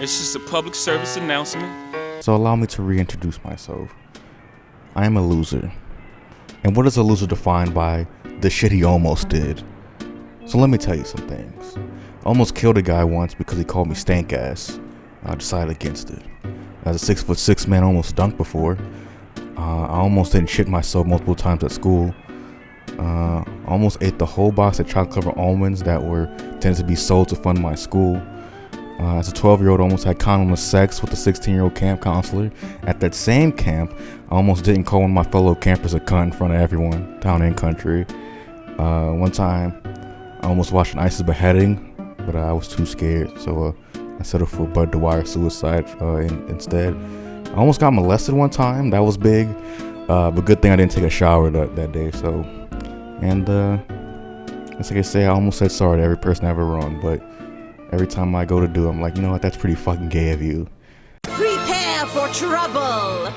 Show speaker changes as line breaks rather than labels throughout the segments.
It's just a public service announcement.
So allow me to reintroduce myself. I am a loser. And what is a loser defined by? The shit he almost did. So let me tell you some things. I almost killed a guy once because he called me stank ass. I decided against it. As a 6'6" man, I almost dunked before. I almost didn't shit myself multiple times at school. I almost ate the whole box of chocolate covered almonds that were tended to be sold to fund my school. As a 12-year-old, I almost had condomless sex with a 16-year-old camp counselor. At that same camp, I almost didn't call one of my fellow campers a cunt in front of everyone, town and country. One time, I almost watched an ISIS beheading, but I was too scared, so I settled for Bud Dwyer suicide instead. I almost got molested one time. That was big, but good thing I didn't take a shower that day. So, and as I say, I almost said sorry to every person I ever wronged, but every time I go to do it, I'm like, you know what, that's pretty fucking gay of you.
Prepare for trouble!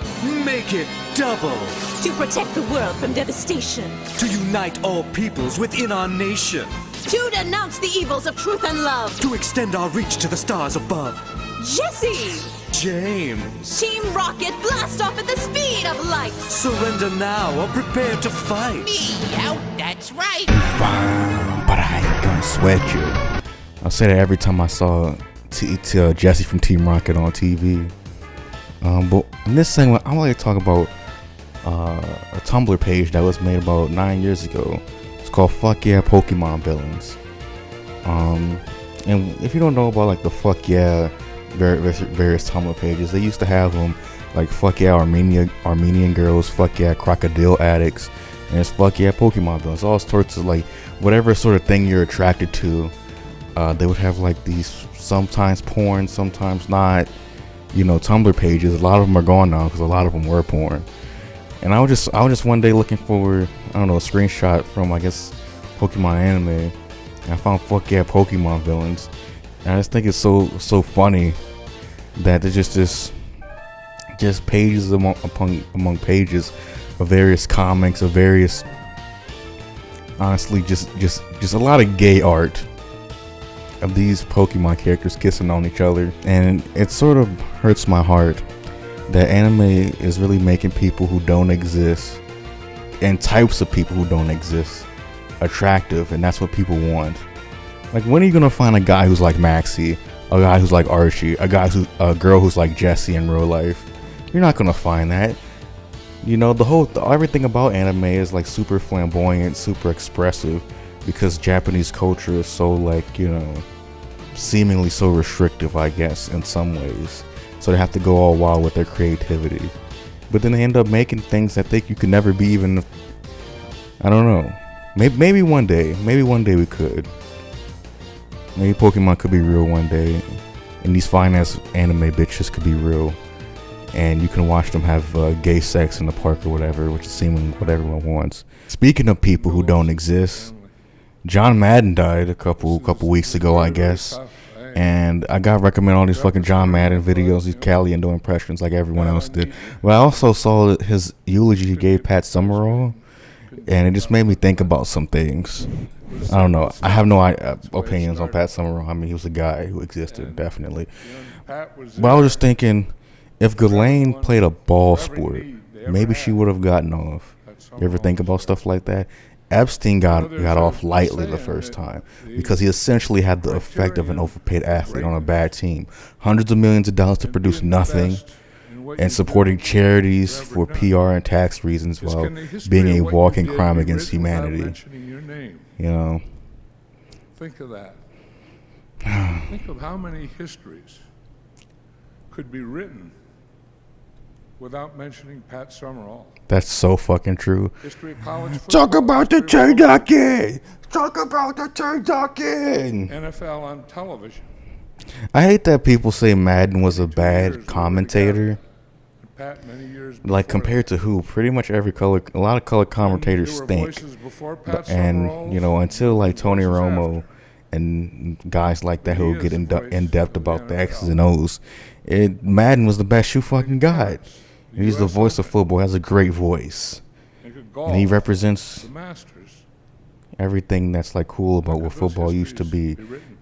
Make it double!
To protect the world from devastation.
To unite all peoples within our nation.
To denounce the evils of truth and love.
To extend our reach to the stars above.
Jesse!
James!
Team Rocket, blast off at the speed of light!
Surrender now or prepare to fight!
Me out, that's right!
Fine, but I ain't gonna sweat you. I say that every time I saw Jesse from Team Rocket on TV. But in this segment, I want to talk about a Tumblr page that was made about 9 years ago. It's called Fuck Yeah Pokemon Villains. And if you don't know about like the Fuck Yeah various Tumblr pages, they used to have them like Fuck Yeah Armenian girls, Fuck Yeah Crocodile addicts, and it's Fuck Yeah Pokemon Villains. All sorts of like whatever sort of thing you're attracted to. They would have like these sometimes porn, sometimes not, Tumblr pages. A lot of them are gone now because a lot of them were porn. And I was just one day looking for, a screenshot from, I guess, Pokemon anime. And I found Fuck Yeah Pokemon Villains. And I just think it's so funny that there's just pages among pages of various comics, of various, honestly, just a lot of gay art of these Pokemon characters kissing on each other. And it sort of hurts my heart that anime is really making people who don't exist and types of people who don't exist attractive, and that's what people want. Like, when are you gonna find a guy who's like Maxie, a guy who's like Archie, a girl who's like Jessie in real life? You're not gonna find that. Everything about anime is like super flamboyant, super expressive, because Japanese culture is so like, seemingly so restrictive, I guess, in some ways. So they have to go all wild with their creativity. But then they end up making things that you could never be even, I don't know. Maybe one day we could. Maybe Pokemon could be real one day. And these fine ass anime bitches could be real. And you can watch them have gay sex in the park or whatever, which is seemingly what everyone wants. Speaking of people who don't exist, John Madden died a couple weeks ago, I guess. And I got recommend all these fucking John Madden videos, these Caliendo impressions like everyone else did. But I also saw his eulogy he gave Pat Summerall, and it just made me think about some things. I don't know. I have no opinions on Pat Summerall. I mean, he was a guy who existed, definitely. But I was just thinking, if Ghislaine played a ball sport, maybe she would have gotten off. You ever think about stuff like that? Epstein got off lightly the first time because he essentially had the effect of an overpaid athlete on a bad team. Hundreds of millions of dollars to produce nothing, and supporting charities for PR and tax reasons while being a walking crime against humanity.
Think of that. Think of how many histories could be written without mentioning Pat Summerall.
That's so fucking true.
History of college football.
Talk about the turducken! Talk about the turducken!
NFL on television.
I hate that people say Madden was a bad commentator.
Pat, many years
like, compared to who? Pretty much a lot of color commentators stink. And, until like Tony Romo and guys like that who get in depth about the X's and O's, Madden was the best you fucking got. He's the voice of football, has a great voice. And he represents everything that's like cool about what football used to be.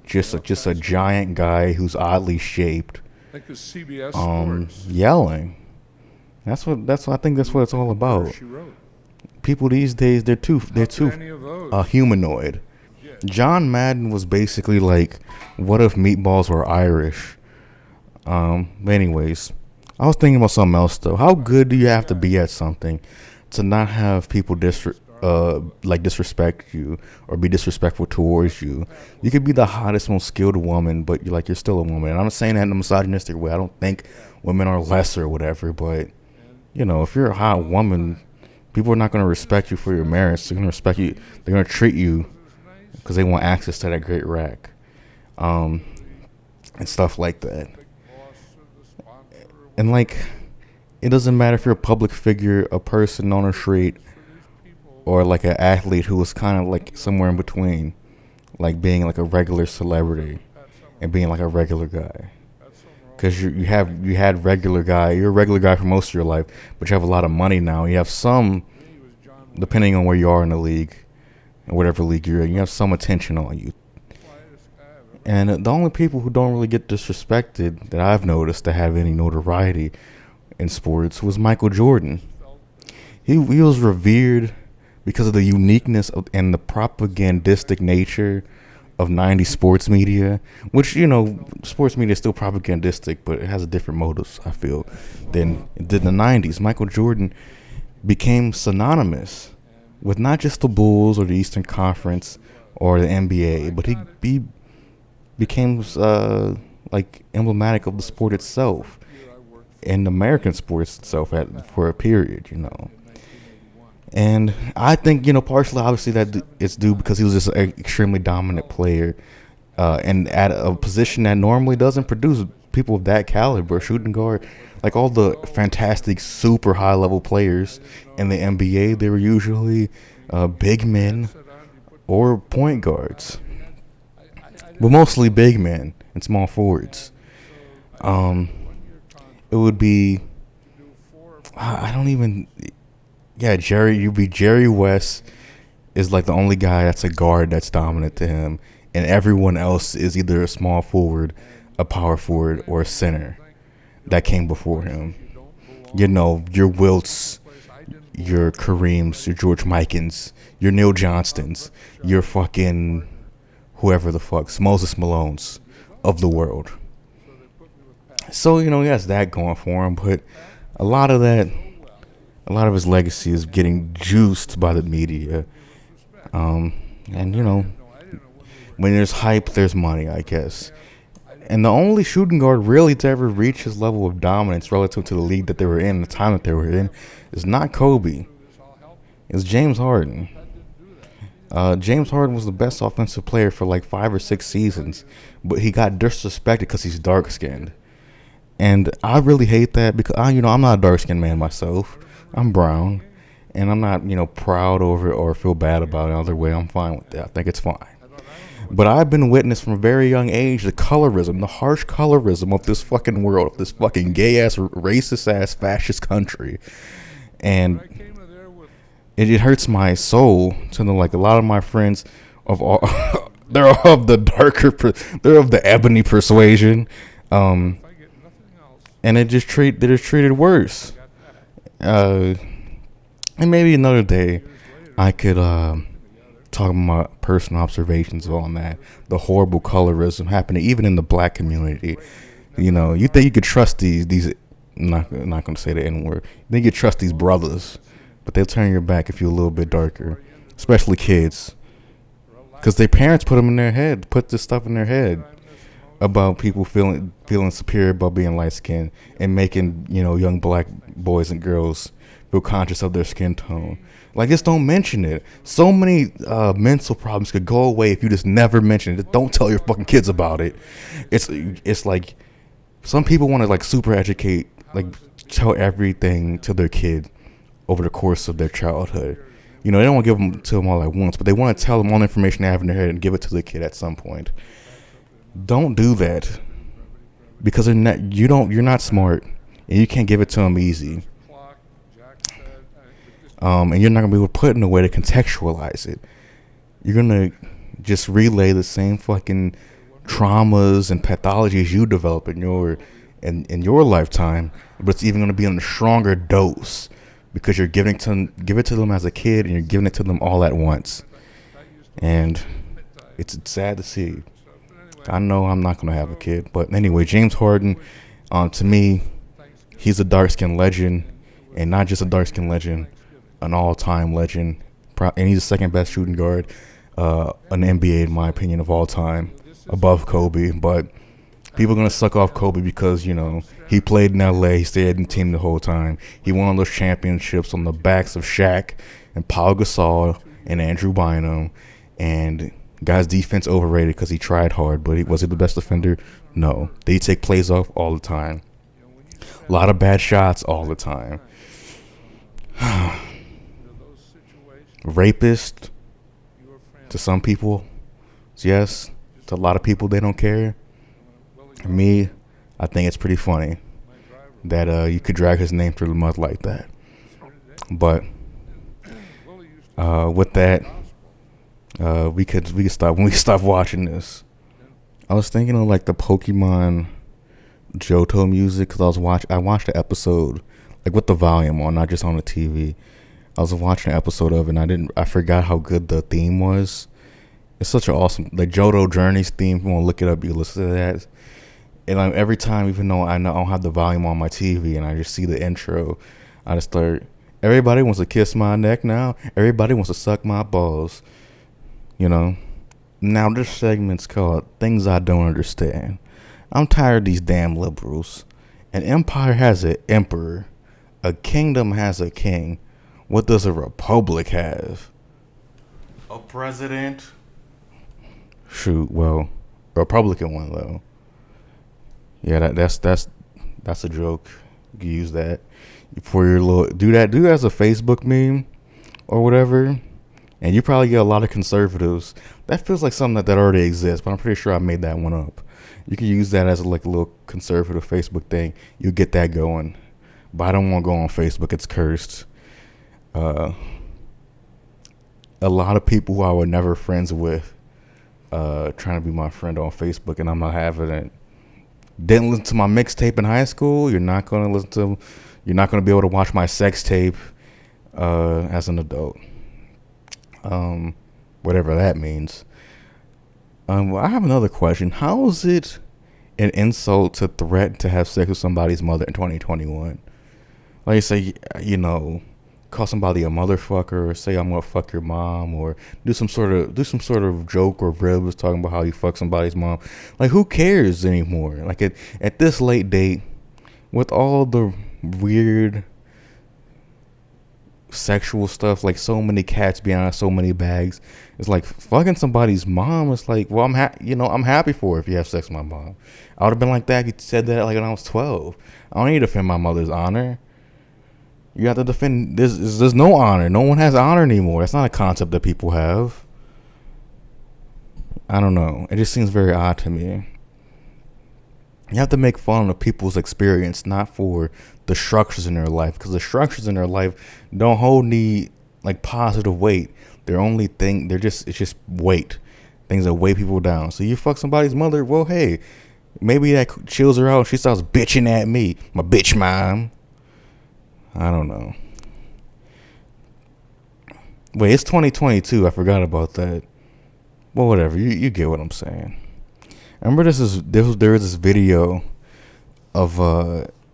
Just a giant guy who's oddly shaped,
think of CBS Sports.
yelling. That's what I think that's what it's all about.
She wrote.
People these days, they're too
Any of those.
humanoid. John Madden was basically like, what if meatballs were Irish? Anyways, I was thinking about something else though. How good do you have to be at something to not have people disrespect you or be disrespectful towards you? You could be the hottest, most skilled woman, but you're still a woman. And I'm not saying that in a misogynistic way. I don't think women are lesser or whatever, but if you're a hot woman, people are not going to respect you for your merits. They're going to respect you. They're going to treat you because they want access to that great rack, and stuff like that. And it doesn't matter if you're a public figure, a person on a street, or like an athlete who was kind of like somewhere in between, like being like a regular celebrity and being like a regular guy. Because you had regular guy, you're a regular guy for most of your life, but you have a lot of money now. You have some, depending on where you are in the league, or whatever league you're in, you have some attention on you. And the only people who don't really get disrespected that I've noticed to have any notoriety in sports was Michael Jordan. He was revered because of the uniqueness and the propagandistic nature of 90s sports media, which, sports media is still propagandistic, but it has a different motives, I feel, than it did in the 90s. Michael Jordan became synonymous with not just the Bulls or the Eastern Conference or the NBA, but he became emblematic of the sport itself and American sports itself for a period, And I think, partially, obviously, that it's due because he was just an extremely dominant player, and at a position that normally doesn't produce people of that caliber, shooting guard. Like all the fantastic, super high-level players in the NBA, they were usually big men or point guards, but mostly big men and small forwards. It would be, Jerry West is like the only guy that's a guard that's dominant to him, and everyone else is either a small forward, a power forward, or a center that came before him. Your Wilts, your Kareems, your George Mikens, your Neil Johnstons, your fucking whoever the fuck's Moses Malones of the world. So, he has that going for him, but a lot of his legacy is getting juiced by the media. And, when there's hype, there's money, I guess. And the only shooting guard really to ever reach his level of dominance relative to the league that they were in, the time that they were in, is not Kobe. It's James Harden. James Harden was the best offensive player for like 5 or 6 seasons, but he got disrespected because he's dark-skinned. And I really hate that because, I'm not a dark-skinned man myself. I'm brown, and I'm not, proud over it or feel bad about it. Either way, I'm fine with that. I think it's fine. But I've been witness from a very young age the colorism, the harsh colorism of this fucking world, of this fucking gay-ass, racist-ass, fascist country. And it hurts my soul to know, like, a lot of my friends they're of the ebony persuasion. And they're just treated worse. And maybe another day I could talk about my personal observations on that. The horrible colorism happening even in the black community. You think you could trust these I'm not going to say the N-word. You think you could trust these brothers, but they'll turn your back if you're a little bit darker, especially kids. Because their parents put this stuff in their head about people feeling superior about being light-skinned and making, young black boys and girls feel conscious of their skin tone. Like, just don't mention it. So many mental problems could go away if you just never mention it. Don't tell your fucking kids about it. It's like some people want to like super educate, like tell everything to their kid over the course of their childhood. They don't want to give them to them all at once, but they want to tell them all the information they have in their head and give it to the kid at some point. Don't do that because you're not smart and you can't give it to them easy. And you're not going to be able to put it in a way to contextualize it. You're going to just relay the same fucking traumas and pathologies you develop in in your lifetime, but it's even going to be in a stronger dose because you're give it to them as a kid and you're giving it to them all at once. And it's sad to see. I know I'm not going to have a kid, but anyway, James Harden, to me, he's a dark-skinned legend, and not just a dark-skinned legend, an all-time legend, and he's the second best shooting guard in the NBA, in my opinion, of all time, above Kobe. But people are going to suck off Kobe because, you know, he played in LA, he stayed in the team the whole time. He won all those championships on the backs of Shaq and Paul Gasol and Andrew Bynum, and guy's defense overrated because he tried hard, but was he the best defender? No. Did he take plays off? All the time. A lot of bad shots all the time. Rapist to some people, yes. To a lot of people, they don't care. Me, I think it's pretty funny that you could drag his name through the mud like that. But with that, we could stop when we stop watching this. I was thinking of like the Pokemon Johto music because I watched the episode like with the volume on, not just on the TV. I was watching an episode of it and I forgot how good the theme was. It's such an awesome, the Johto Journeys theme. If you want to look it up, you listen to that. And every time, even though I don't have the volume on my TV and I just see the intro, I just start, everybody wants to kiss my neck now. Everybody wants to suck my balls. You know? Now this segment's called Things I Don't Understand. I'm tired of these damn liberals. An empire has an emperor. A kingdom has a king. What does a republic have? A president? Shoot, well, a Republican one though. Yeah, that's a joke. You can use that for your little do that as a Facebook meme or whatever. And you probably get a lot of conservatives. That feels like something that already exists, but I'm pretty sure I made that one up. You can use that as like a little conservative Facebook thing. You get that going. But I don't want to go on Facebook. It's cursed. A lot of people who I were never friends with trying to be my friend on Facebook, and I'm not having it. Didn't listen to my mixtape in high school. You're not going to be able to watch my sex tape as an adult. Whatever that means. Well, I have another question. How is it an insult to threaten to have sex with somebody's mother in 2021? Like you say, you know, call somebody a motherfucker, or say I'm gonna fuck your mom, or do some sort of joke or ribs talking about how you fuck somebody's mom. Like, who cares anymore? Like at this late date, with all the weird sexual stuff, like so many cats behind so many bags, it's like fucking somebody's mom. It's like, well, I'm happy for it if you have sex with my mom. I would have been like that if you said that like when I was 12. I don't need to defend my mother's honor. You have to defend. There's no honor. No one has honor anymore. That's not a concept that people have. I don't know. It just seems very odd to me. You have to make fun of people's experience, not for the structures in their life, because the structures in their life don't hold any like positive weight. It's just weight. Things that weigh people down. So you fuck somebody's mother, well, hey, maybe that chills her out. She starts bitching at me, my bitch mom. I don't know. Wait, it's 2022. I forgot about that. Well, whatever. You get what I'm saying. I remember there was this video of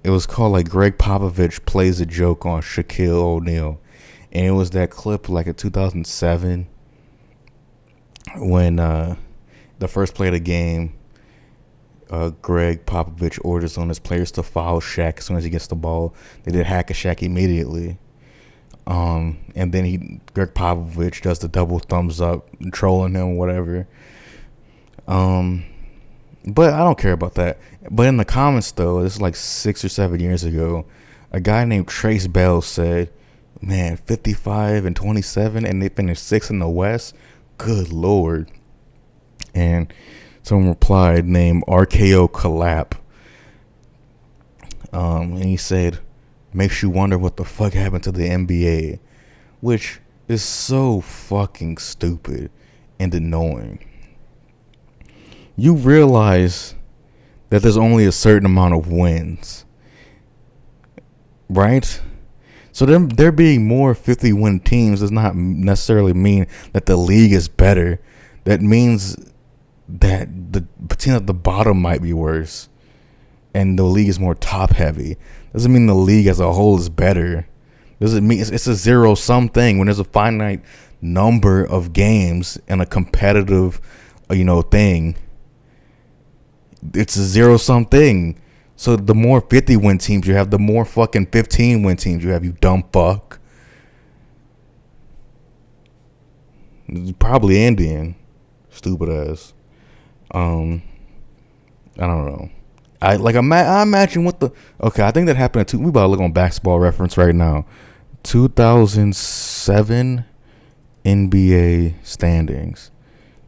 it was called like Greg Popovich plays a joke on Shaquille O'Neal, and it was that clip like in 2007 when the first play of the game, Greg Popovich orders on his players to foul Shaq as soon as he gets the ball. They did hack a Shaq immediately. And then Greg Popovich does the double thumbs up, trolling him, whatever. But I don't care about that. But in the comments, though, this is like 6 or 7 years ago, a guy named Trace Bell said, man, 55 and 27, and they finished 6th in the West? Good Lord. And someone replied, named RKO Collap. And he said, makes you wonder what the fuck happened to the NBA, which is so fucking stupid and annoying. You realize that there's only a certain amount of wins, right? So there being more 50-win teams does not necessarily mean that the league is better. That means that the team at the bottom might be worse, and the league is more top heavy. Doesn't mean the league as a whole is better. Doesn't mean it's a zero-sum thing when there's a finite number of games in a competitive, thing. It's a zero-sum thing. So the more 50-win teams you have, the more fucking 15-win teams you have, you dumb fuck. Probably Indian. Stupid ass. I don't know. I imagine what the... Okay, I think that happened we about to look on Basketball Reference right now. 2007 NBA standings.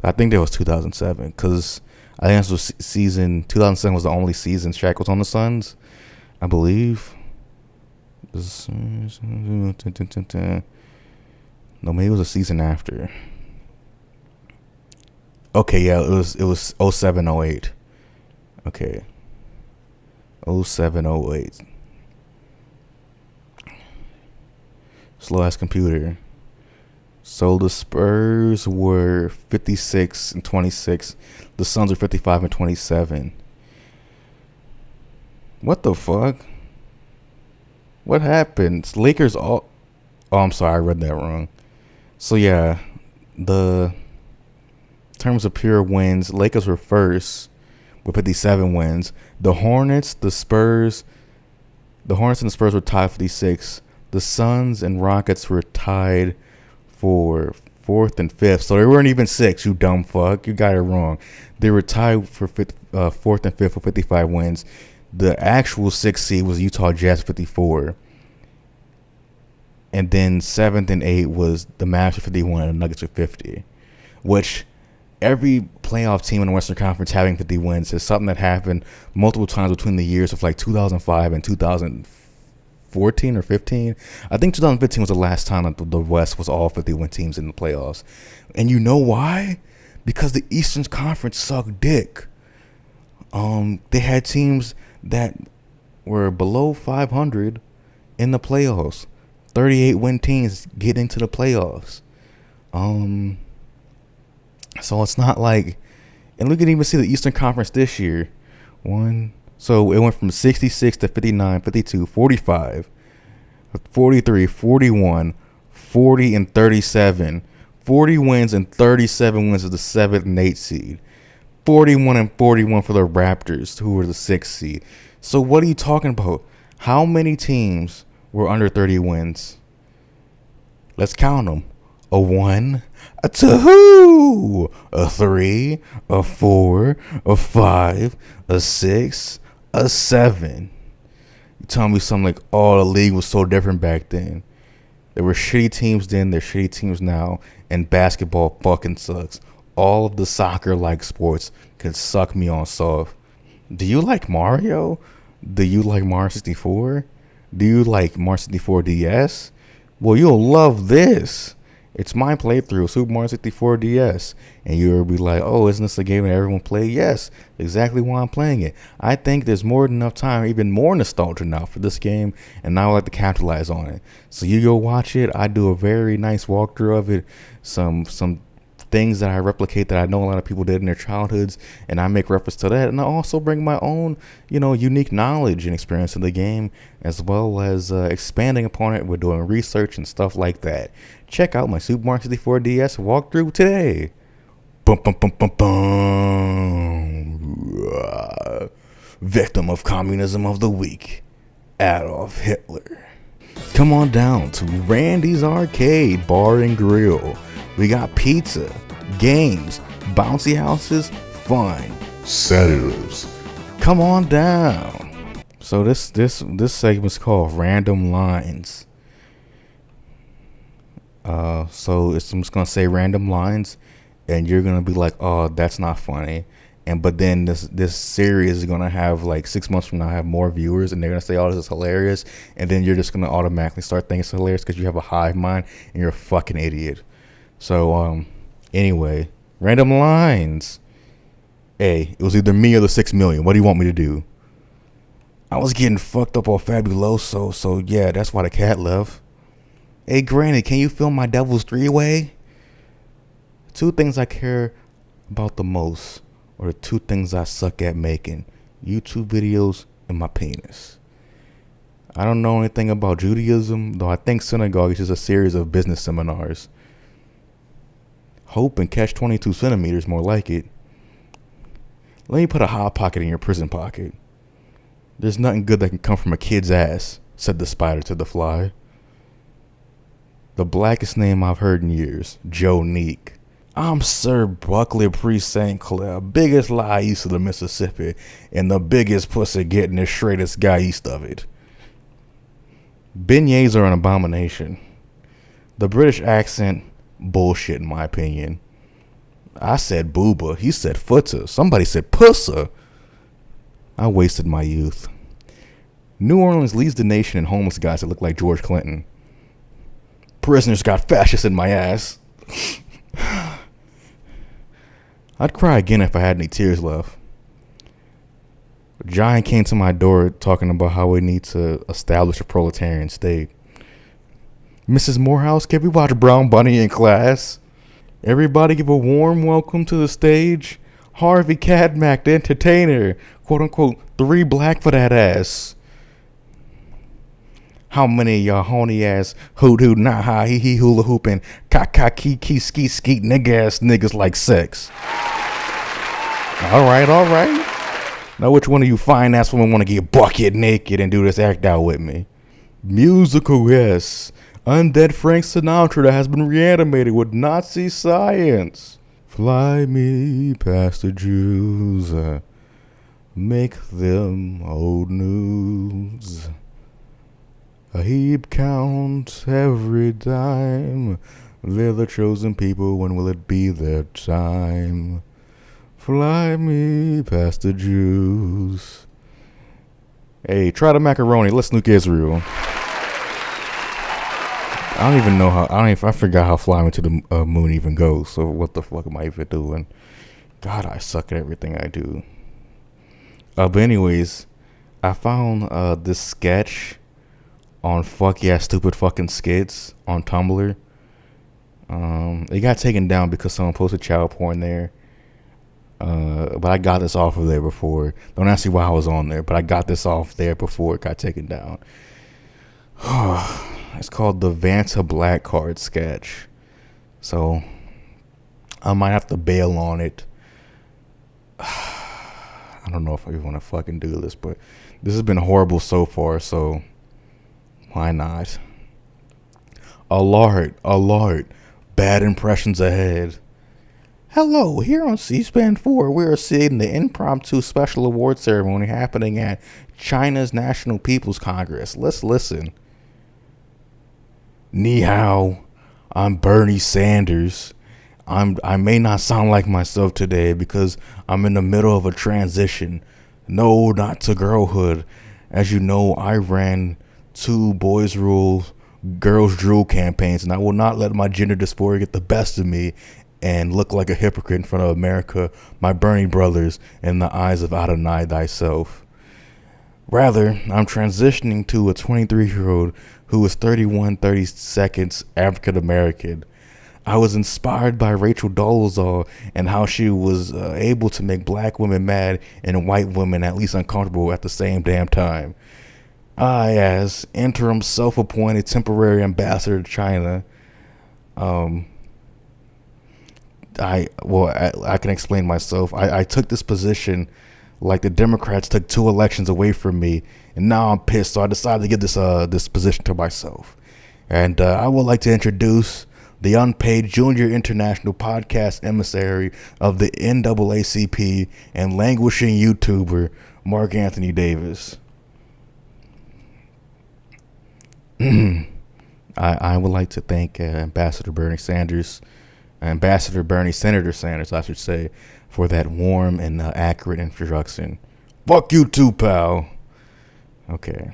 I think that was 2007 because I think this was season 2007 was the only season Shaq was on the Suns, I believe. No, maybe it was a season after. Okay, yeah, it was 07-08. Okay. 07-08. Slow ass computer. So the Spurs were 56-26. The Suns were 55-27. What the fuck? What happened? Lakers all... Oh, I'm sorry, I read that wrong. So yeah, in terms of pure wins, Lakers were first with 57 wins. The Hornets and the Spurs were tied 56. The Suns and Rockets were tied for 4th and 5th. So they weren't even 6, you dumb fuck. You got it wrong. They were tied for 4th and 5th with 55 wins. The actual 6th seed was Utah Jazz 54. And then 7th and 8th was the Mavs with 51 and the Nuggets with 50. Which every playoff team in the Western Conference having 50 wins is something that happened multiple times between the years of like 2005 and 2014 or 15. I think 2015 was the last time that the West was all 51 teams in the playoffs. And you know why? Because the Eastern Conference sucked dick. They had teams that were below 500 in the playoffs. 38 win teams get into the playoffs. So it's not like, and we can even see the Eastern Conference this year. So it went from 66 to 59, 52, 45, 43, 41, 40, and 37. 40 wins and 37 wins is the 7th and 8th seed. 41 and 41 for the Raptors, who were the 6th seed. So what are you talking about? How many teams were under 30 wins? Let's count them. A 1, a 2, a 3, a 4, a 5, a 6, a 7. You tell me something like, oh, the league was so different back then. There were shitty teams then, there's shitty teams now, and basketball fucking sucks. All of the soccer-like sports could suck me on soft. Do you like Mario? Do you like Mario 64? Do you like Mario 64 DS? Well, you'll love this. It's my playthrough, Super Mario 64 DS. And you'll be like, oh, isn't this a game that everyone play? Yes, exactly why I'm playing it. I think there's more than enough time, even more nostalgia now for this game, and now I like to capitalize on it. So you go watch it. I do a very nice walkthrough of it. Some things that I replicate that I know a lot of people did in their childhoods, and I make reference to that. And I also bring my own, unique knowledge and experience in the game, as well as expanding upon it. We're doing research and stuff like that. Check out my Super Mario 64 DS walkthrough today. Bum, bum, bum, bum, bum. Victim of communism of the week, Adolf Hitler. Come on down to Randy's Arcade Bar and Grill. We got pizza, games, bouncy houses, fun, sedatives. Come on down. So this segment's called Random Lines. So I'm just gonna say random lines, and you're gonna be like, "Oh, that's not funny." But then this series is gonna have like 6 months from now have more viewers, and they're gonna say, "Oh, this is hilarious," and then you're just gonna automatically start thinking it's hilarious because you have a hive mind and you're a fucking idiot. So anyway, random lines. Hey, it was either me or the 6 million. What do you want me to do? I was getting fucked up on Fabuloso, so yeah, that's why the cat left. Hey, Granny, can you film my Devil's Three-Way? 2 things I care about the most are the 2 things I suck at making. YouTube videos and my penis. I don't know anything about Judaism, though I think synagogue is just a series of business seminars. Hope and catch 22 centimeters, more like it. Let me put a hot pocket in your prison pocket. There's nothing good that can come from a kid's ass, said the spider to the fly. The blackest name I've heard in years, Joe Neek. I'm Sir Buckley Priest St. Clair, biggest lie east of the Mississippi, and the biggest pussy getting the straightest guy east of it. Beignets are an abomination. The British accent, bullshit in my opinion. I said booba, he said footer, somebody said pusser. I wasted my youth. New Orleans leads the nation in homeless guys that look like George Clinton. Prisoners got fascists in my ass. I'd cry again if I had any tears left. A giant came to my door talking about how we need to establish a proletarian state. Mrs. Morehouse, can we watch Brown Bunny in class? Everybody give a warm welcome to the stage. Harvey Cadmack, the entertainer. Quote unquote, 3 black for that ass. How many of y'all horny ass hoot hoot nah ha hee hee hula hooping ka key skeet skeet nigga ass niggas like sex? Alright. Now which one of you fine ass women wanna get bucket naked and do this act out with me? Musical, yes. Undead Frank Sinatra That has been reanimated with Nazi science. Fly me past the Jews, make them old news. A heap count every dime. They're the chosen people, when will it be their time? Fly me past the Jews. Hey, try the macaroni, let's nuke Israel. I don't even know how, I forgot how flying to the moon even goes, so what the fuck am I even doing? God, I suck at everything I do. But anyways, I found this sketch on Fuck Yeah Stupid Fucking Skits on Tumblr. It got taken down because someone posted child porn there. But I got this off of there before. Don't ask me why I was on there, but I got this off there before it got taken down. It's called the Vanta Black Card sketch. So I might have to bail on it. I don't know if I want to fucking do this, but this has been horrible so far, so why not? Alert, bad impressions ahead. Hello, here on C-SPAN 4, we are seeing the impromptu special award ceremony happening at China's National People's Congress. Let's listen. Ni hao, I'm Bernie Sanders. I may not sound like myself today because I'm in the middle of a transition. No, not to girlhood. As you know, I ran 2 boys rule, girls drool campaigns, and I will not let my gender dysphoria get the best of me and look like a hypocrite in front of America, my Bernie brothers, in the eyes of Adonai thyself. Rather, I'm transitioning to a 23-year-old who is 30 seconds African American. I was inspired by Rachel Dolezal and how she was able to make black women mad and white women at least uncomfortable at the same damn time. I, as interim self-appointed temporary ambassador to China, I can explain myself. I took this position like the Democrats took 2 elections away from me, and now I'm pissed, so I decided to give this position to myself. And I would like to introduce the unpaid junior international podcast emissary of the NAACP and languishing YouTuber, Marc Anthony Davis. I would like to thank Senator Bernie Sanders, I should say, for that warm and accurate introduction. Fuck you too, pal. Okay.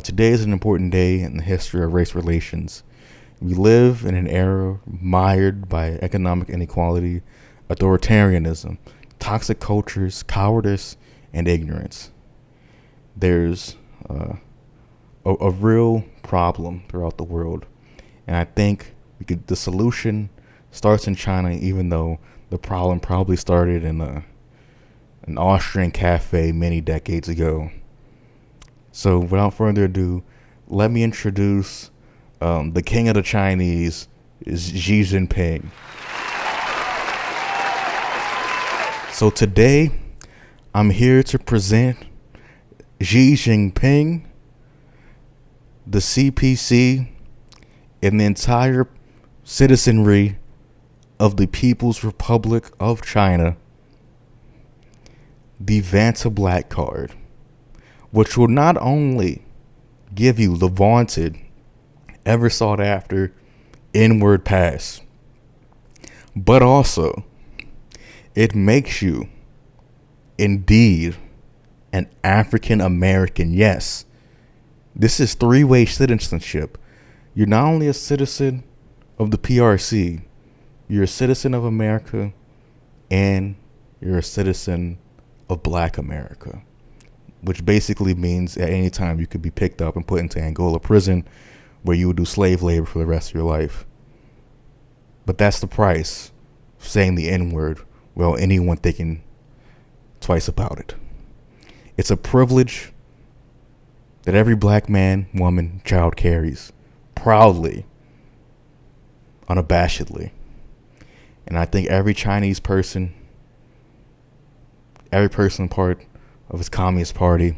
Today is an important day in the history of race relations. We live in an era mired by economic inequality, authoritarianism, toxic cultures, cowardice, and ignorance. There's a real problem throughout the world, and I think the solution starts in China, even though the problem probably started in an Austrian cafe many decades ago. So without further ado, let me introduce the king of the Chinese, is Xi Jinping. So today, I'm here to present Xi Jinping, the CPC, and the entire citizenry of the People's Republic of China the Vanta Black Card, which will not only give you the vaunted, ever sought after N-word pass, but also it makes you indeed an African American. Yes, this is three-way citizenship. You're not only a citizen of the PRC, you're a citizen of America, and you're a citizen of Black America, which basically means at any time you could be picked up and put into Angola prison, where you would do slave labor for the rest of your life. But that's the price of saying the N-word without anyone thinking twice about it. It's a privilege that every black man, woman, child carries proudly, unabashedly. And I think every Chinese person, every person part of his Communist Party,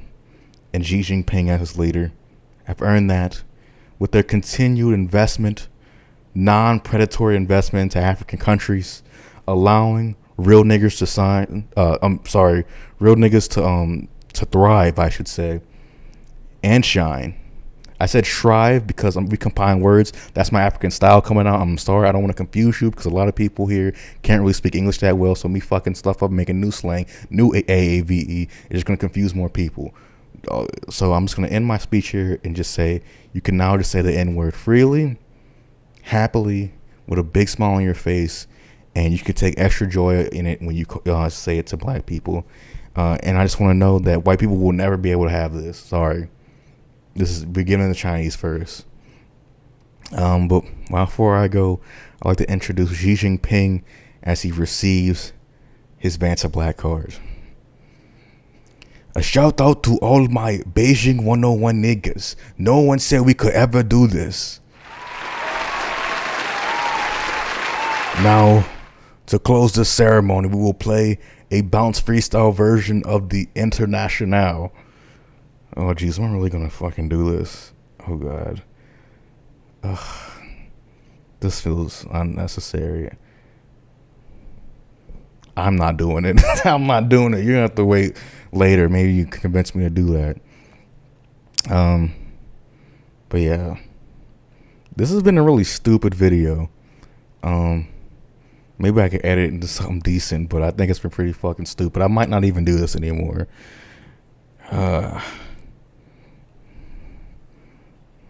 and Xi Jinping as his leader, have earned that with their continued investment, non-predatory investment into African countries, allowing real niggers to real niggas to thrive, I should say, and shine. I said strive because we combine words. That's my African style coming out. I'm sorry, I don't want to confuse you because a lot of people here can't really speak English that well. So me fucking stuff up, making new slang, new AAVE, is just going to confuse more people. So I'm just going to end my speech here and just say you can now just say the N-word freely, happily, with a big smile on your face, and you can take extra joy in it when you say it to black people. And I just want to know that white people will never be able to have this. Sorry. We're giving the Chinese first. But before I go, I'd like to introduce Xi Jinping as he receives his Vanta Black Card. A shout out to all my Beijing 101 niggas. No one said we could ever do this. Now, to close the ceremony, we will play a bounce freestyle version of the International. Oh, geez, am I really gonna fucking do this? Oh, God. Ugh. This feels unnecessary. I'm not doing it. I'm not doing it. You're gonna have to wait later. Maybe you can convince me to do that. But yeah. This has been a really stupid video. Maybe I could edit it into something decent, but I think it's been pretty fucking stupid. I might not even do this anymore.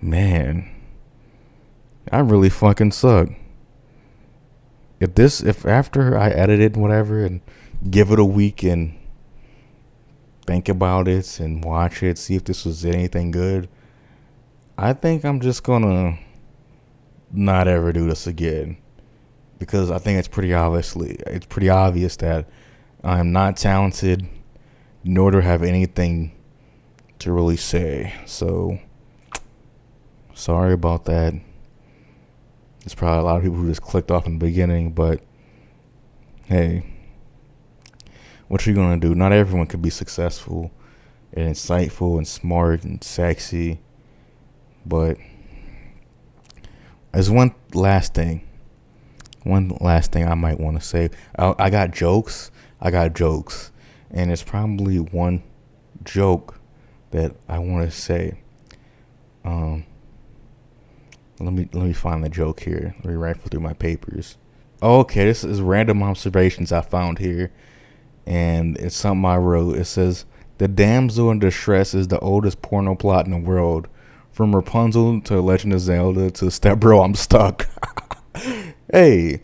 Man, I really fucking suck. If after I edit it and whatever and give it a week and think about it and watch it, see if this was anything good, I think I'm just gonna not ever do this again, because I think it's pretty obvious that I am not talented, nor do I have anything to really say. So sorry about that. There's probably a lot of people who just clicked off in the beginning, but hey, what you gonna do? Not everyone could be successful and insightful and smart and sexy, but there's one last thing I might want to say. I got jokes, and it's probably one joke that I want to say. Let me find the joke here. Let me rifle through my papers. Okay, this is random observations I found here, and it's something I wrote. It says, "The damsel in distress is the oldest porno plot in the world. From Rapunzel to Legend of Zelda to Step Bro, I'm Stuck." Hey,